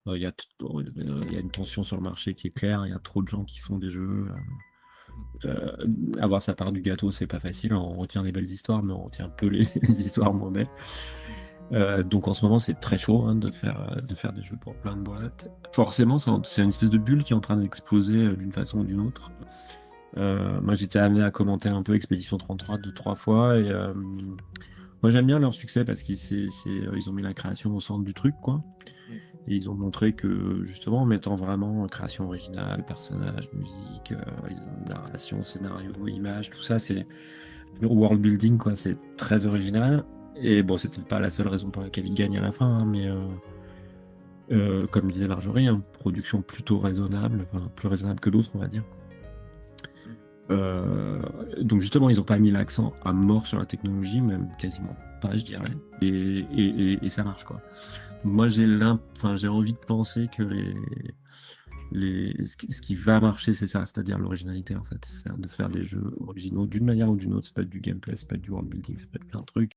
Il y a il y a une tension sur le marché qui est claire, il y a trop de gens qui font des jeux. Avoir sa part du gâteau, c'est pas facile. On retient des belles histoires, mais on retient peu les, les histoires moins belles. Donc en ce moment, c'est très chaud hein, de faire des jeux pour plein de boîtes. Forcément, c'est une espèce de bulle qui est en train d'exploser d'une façon ou d'une autre. Moi, j'étais amené à commenter un peu Expédition 33 deux, trois fois. Et moi, j'aime bien leur succès parce ils ont mis la création au centre du truc, quoi. Et ils ont montré que, justement, en mettant vraiment création originale, personnage, musique, narration, scénario, image, tout ça, c'est world building, quoi. C'est très original. Et bon, c'est peut-être pas la seule raison pour laquelle ils gagnent à la fin, hein, mais comme disait Marjorie, hein, production plutôt raisonnable, enfin, plus raisonnable que d'autres, on va dire. Euh, donc justement, ils n'ont pas mis l'accent à mort sur la technologie, même quasiment pas, je dirais. Et ça marche, quoi. Moi, j'ai envie de penser que ce qui va marcher, c'est ça, c'est-à-dire l'originalité, en fait. C'est de faire des jeux originaux d'une manière ou d'une autre. C'est pas du gameplay, c'est pas du world building, c'est pas plein de trucs.